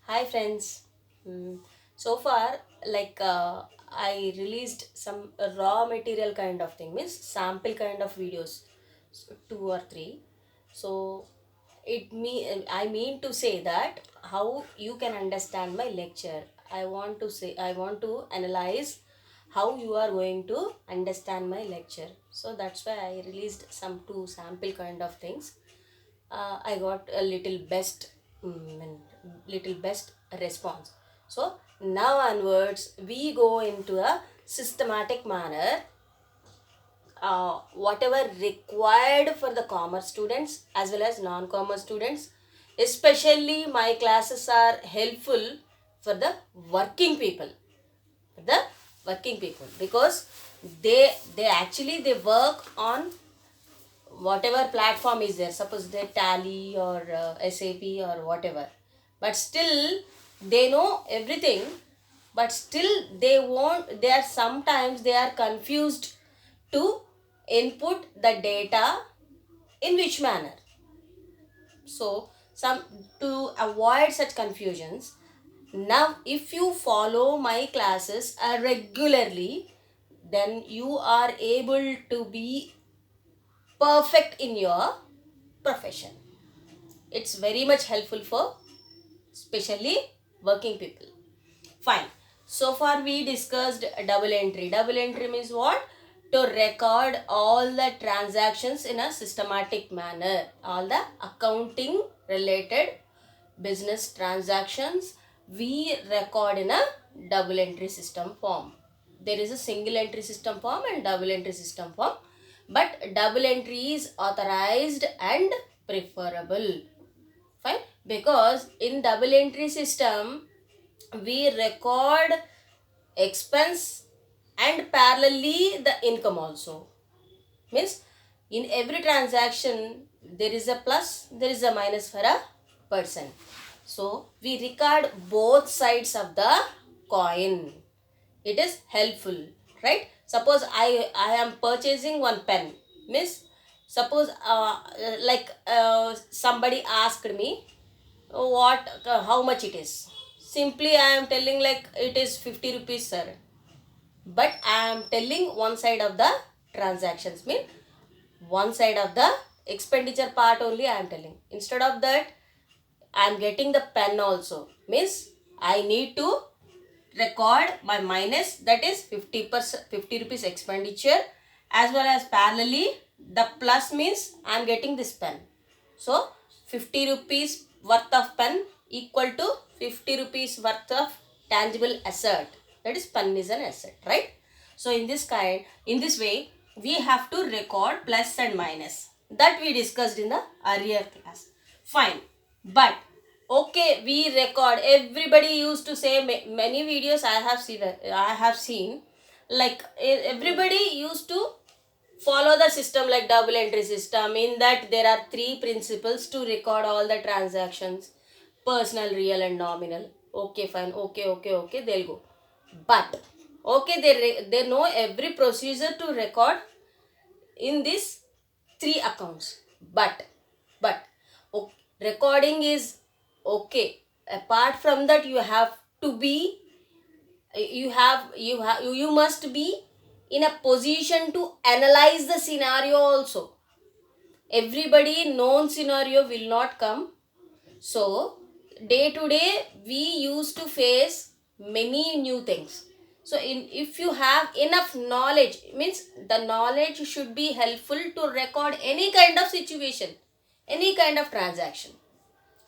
Hi friends. Hmm. So far, I released some raw material kind of thing, means sample kind of videos, two or three. So I mean to say that how you can understand my lecture. I want to analyze how you are going to understand my lecture. So that's why I released some two sample kind of things. I got a little best response. So now onwards, we go into a systematic manner. Whatever required for the commerce students as well as non-commerce students, especially my classes are helpful for the working people, the working people, because they actually they work on whatever platform is there, suppose they tally or sap or whatever, but still they know everything, but still they are sometimes they are confused to input the data in which manner. So some, to avoid such confusions, now if you follow my classes regularly, then you are able to be perfect in your profession. It's very much helpful for especially working people. Fine. So far we discussed double entry. Double entry means what? To record all the transactions in a systematic manner. All the accounting related business transactions we record in a double entry system form. There is a single entry system form and double entry system form, but double entry is authorized and preferable. Fine, because in double entry system we record expense and parallelly the income also. Means in every transaction there is a plus, there is a minus for a person. So we record both sides of the coin. It is helpful, right? Suppose I am purchasing one pen. Means suppose somebody asked me what how much it is. Simply I am telling like it is 50 rupees sir, but I am telling one side of the transactions, mean one side of the expenditure part only I am telling. Instead of that I am getting the pen also, means I need to record my minus, that is 50 rupees expenditure, as well as parallelly the plus means I am getting this pen. So 50 rupees worth of pen equal to 50 rupees worth of tangible asset, that is pen is an asset, right? So in this way we have to record plus and minus, that we discussed in the earlier class. Fine, but okay, we record, everybody used to say, many videos I have seen, like everybody used to follow the system like double entry system, in that there are three principles to record all the transactions: personal, real and nominal. Okay, fine, okay, they'll go. But okay, they know every procedure to record in these three accounts, but okay, recording is okay. Apart from that, you must be in a position to analyze the scenario also. Everybody known scenario will not come. So day to day we used to face many new things. So if you have enough knowledge, means the knowledge should be helpful to record any kind of situation, any kind of transaction.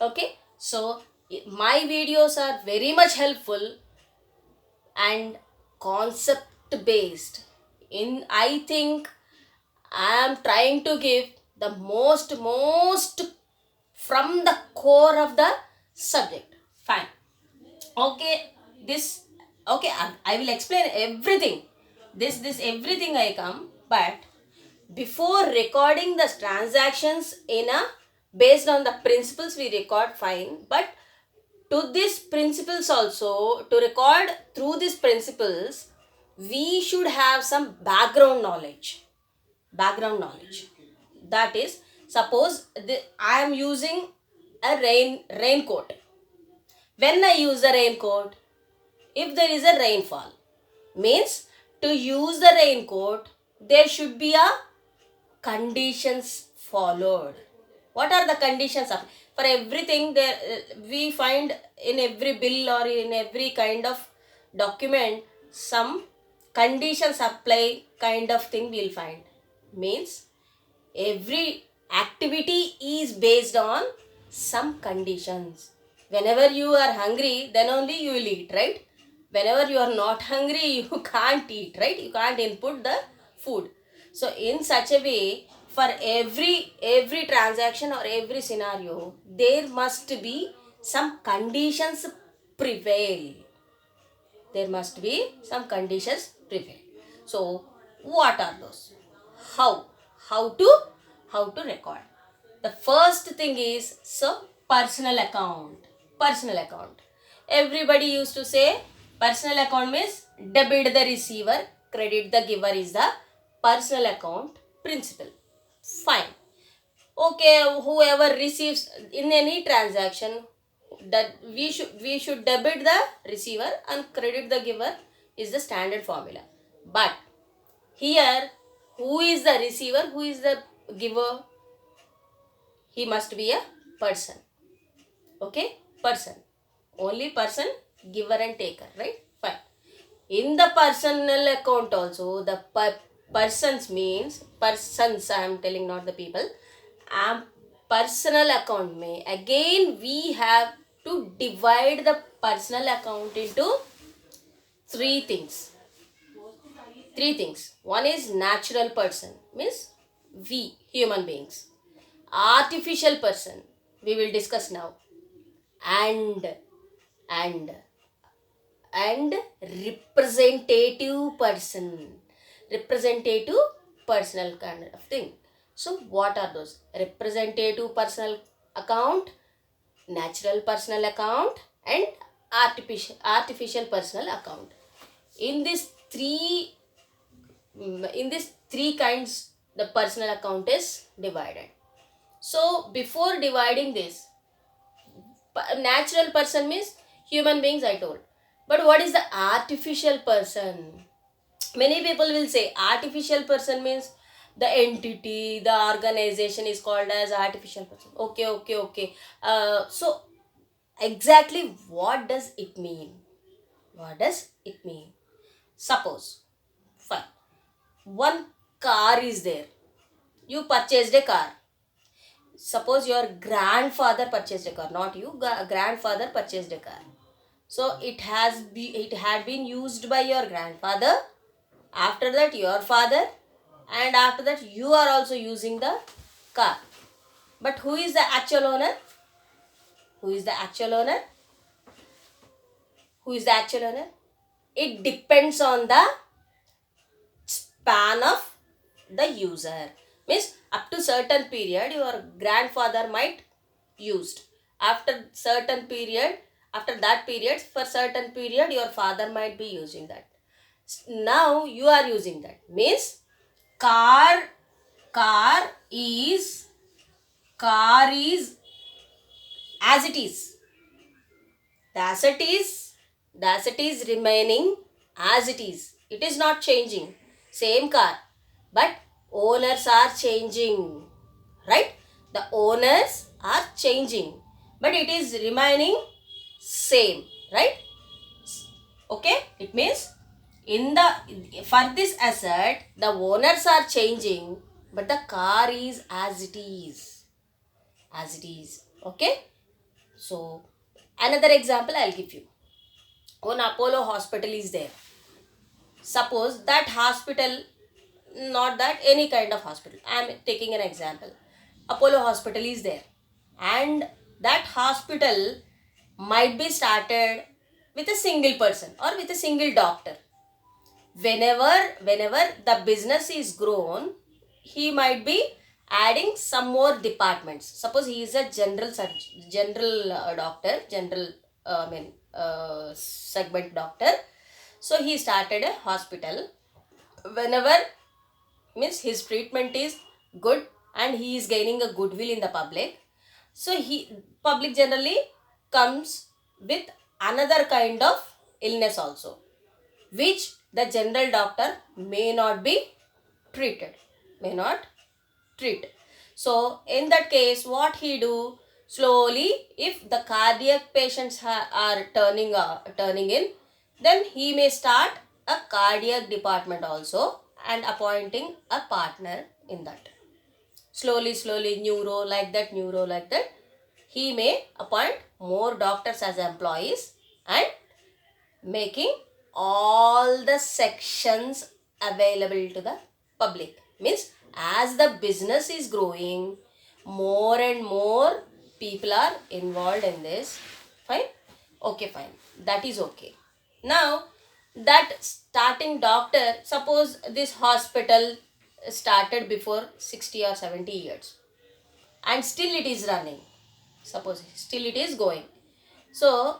Okay, so my videos are very much helpful and concept based. In I think I am trying to give the most from the core of the subject. Fine, okay, this, okay, I will explain everything. This everything I come, but before recording the transactions in a, based on the principles we record, fine, but to these principles also, to record through these principles, we should have some background knowledge. That is, suppose I am using a raincoat. When I use the raincoat, if there is a rainfall, means to use the raincoat, there should be a conditions followed. What are the conditions of for everything there? We find in every bill or in every kind of document some conditions apply kind of thing we'll find. Means every activity is based on some conditions. Whenever you are hungry, then only you will eat, right? Whenever you are not hungry, you can't eat, right? You can't input the food. So in such a way, for every transaction or every scenario, there must be some conditions prevail. There must be some conditions prevail. So what are those? how how to how to record? The first thing is, so personal account. Everybody used to say personal account means debit the receiver, credit the giver is the personal account principle. Fine. Okay, whoever receives in any transaction, that we should debit the receiver and credit the giver is the standard formula. But here, who is the receiver, who is the giver? He must be a person. Okay, person. Only person, giver and taker, right? Fine. In the personal account also, the persons means persons, I am telling, not the people. Personal account may again we have to divide the personal account into three things. One is natural person, means we human beings. Artificial person, we will discuss now. And and and representative personal kind of thing. So what are those? Representative personal account, natural personal account, and artificial personal account. In these three kinds, the personal account is divided. So before dividing this, natural person means human beings, I told. But what is the artificial person? Many people will say artificial person means the entity, the organization is called as artificial person. Okay. So exactly what does it mean? Suppose, fine, one car is there. You purchased a car. Suppose your grandfather purchased a car, not you, grandfather purchased a car. So it had been used by your grandfather, after that your father, and after that you are also using the car. But who is the actual owner? Who is the actual owner? It depends on the span of the user. Means up to certain period your grandfather might used. After that period, for certain period your father might be using that. Now you are using that. Means car is as it is. The asset is remaining as it is. It is not changing. Same car. But owners are changing. Right? The owners are changing. But it is remaining same. Right? Okay? It means for this asset, the owners are changing, but the car is as it is. Okay? So another example I'll give you. One Apollo hospital is there. Suppose that hospital, not that, any kind of hospital, I am taking an example. Apollo hospital is there, and that hospital might be started with a single person or with a single doctor. Whenever the business is grown, he might be adding some more departments. Suppose he is a doctor, segment doctor. So he started a hospital. Whenever, means his treatment is good and he is gaining a goodwill in the public, so public generally comes with another kind of illness also, which the general doctor may not be treated, may not treat. So in that case, what he do? Slowly, if the cardiac patients are turning in, then he may start a cardiac department also and appointing a partner in that. Slowly, neuro like that. He may appoint more doctors as employees and making all the sections available to the public. Means as the business is growing, more and more people are involved in this. Fine? Okay, fine. That is okay. Now, that starting doctor, suppose this hospital started before 60 or 70 years and still it is running. Suppose still it is going. So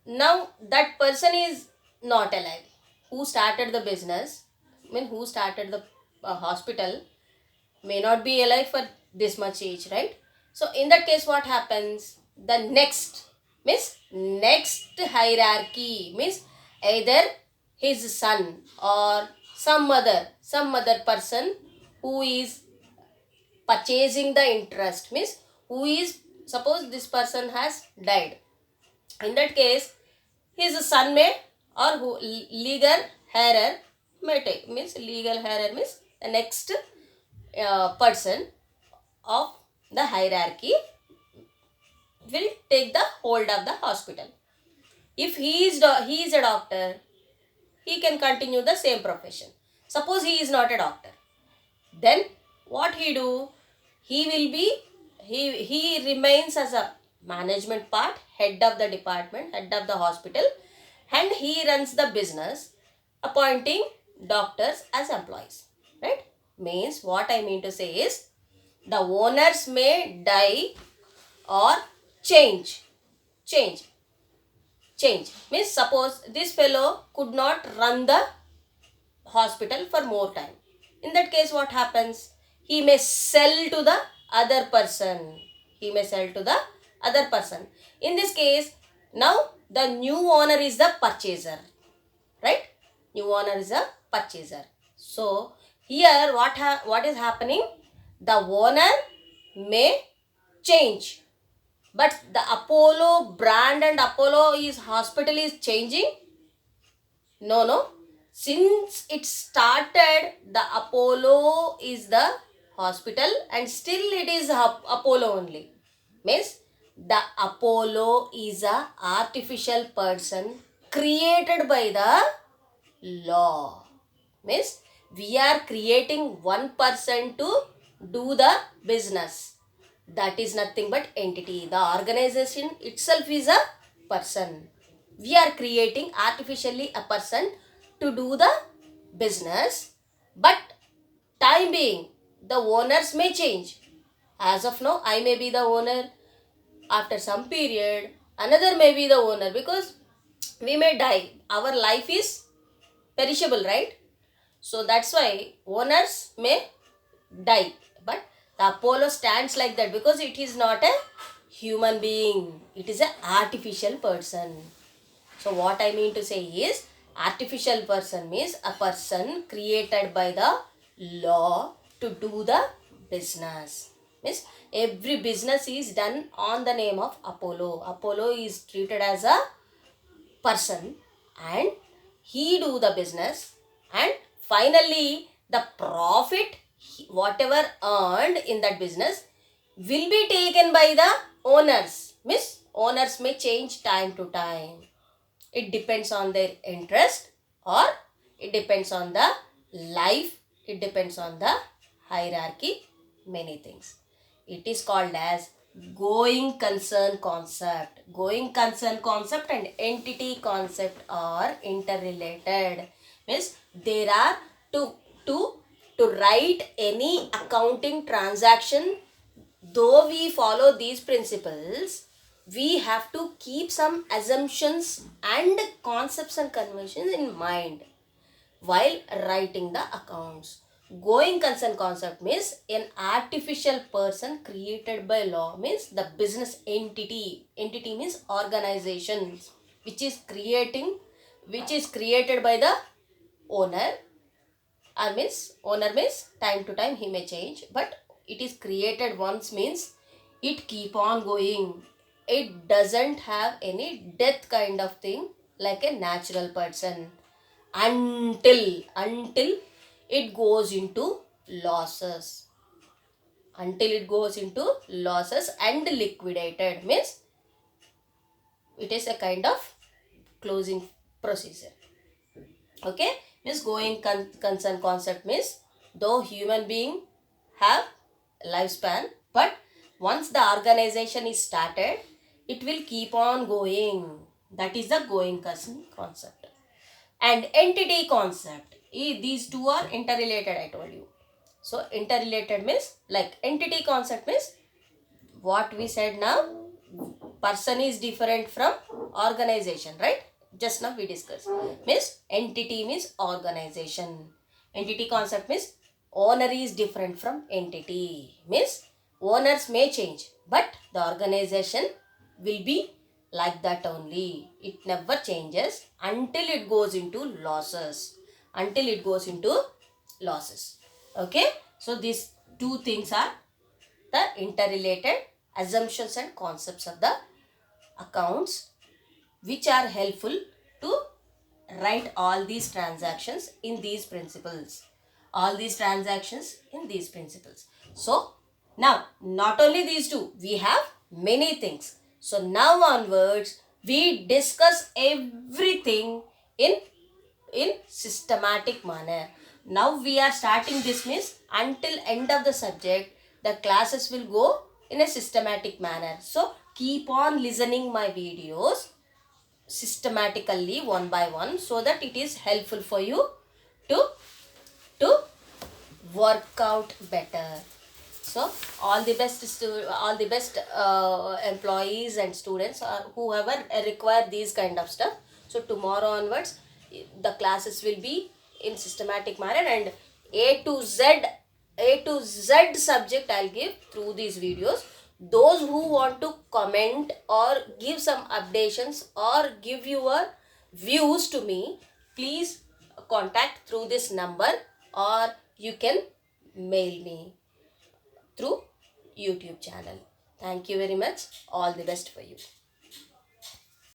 now that person is not alive. Who started the business, who started the hospital, may not be alive for this much age, right? So in that case, what happens? The next hierarchy means either his son or some other person who is purchasing the interest, means who is, suppose this person has died. In that case, his son may, or who legal heir may take, means legal heir means the next person of the hierarchy will take the hold of the hospital. If he is a doctor, he can continue the same profession. Suppose he is not a doctor, then what he do? He will be, he remains as a management part, head of the department, head of the hospital, and he runs the business, appointing doctors as employees, right? Means what I mean to say is, the owners may die or change change change. Means suppose this fellow could not run the hospital for more time. In that case, what happens? He may sell to the other person. He may sell to the other person. In this case, now the new owner is the purchaser, right? New owner is a purchaser. So here what is happening? The owner may change, but the Apollo brand and Apollo is hospital is changing. No. Since it started, the Apollo is the hospital and still it is Apollo only. Means the Apollo is a artificial person created by the law. Means we are creating one person to do the business. That is nothing but entity. The organization itself is a person. We are creating artificially a person to do the business, but time being, the owners may change. As of now, I may be the owner. After some period, another may be the owner, because we may die. Our life is perishable, right? So that's why owners may die. But the Apollo stands like that because it is not a human being. It is an artificial person. So what I mean to say is, artificial person means a person created by the law to do the business. Means every business is done on the name of Apollo. Apollo is treated as a person and he do the business, and finally the profit whatever earned in that business will be taken by the owners. Means owners may change time to time. It depends on their interest, or it depends on the life, it depends on the hierarchy, many things. It is called as going concern concept. Going concern concept and entity concept are interrelated. Means there are to write any accounting transaction, though we follow these principles, we have to keep some assumptions and concepts and conventions in mind while writing the accounts. going concern concept means an artificial person created by law, means the business entity. Entity means organizations which is created by the owner. Owner means time to time he may change, but it is created once means it keep on going. It doesn't have any death kind of thing like a natural person until it goes into losses. Until it goes into losses and liquidated means it is a kind of closing procedure. Okay, means going concern concept means though human being have lifespan, but once the organization is started, it will keep on going. That is the going concern concept. And entity concept, these two are interrelated, I told you. So interrelated means like entity concept means what we said now, person is different from organization, right? Just now we discussed. Means entity means organization. Entity concept means owner is different from entity, means owners may change but the organization will be like that only. It never changes until it goes into losses. Until it goes into losses. Okay, so these two things are the interrelated assumptions and concepts of the accounts, which are helpful to write all these transactions in these principles. All these transactions in these principles. So now not only these two, we have many things. So now onwards we discuss everything in systematic manner. Now we are starting this means until end of the subject the classes will go in a systematic manner. So keep on listening my videos systematically one by one so that it is helpful for you to to work out better. So all the best employees and students or whoever require these kind of stuff. So tomorrow onwards the classes will be in systematic manner, and A to Z subject I'll give through these videos. Those who want to comment or give some updations or give your views to me, please contact through this number, or you can mail me through YouTube channel. Thank you very much. All the best for you.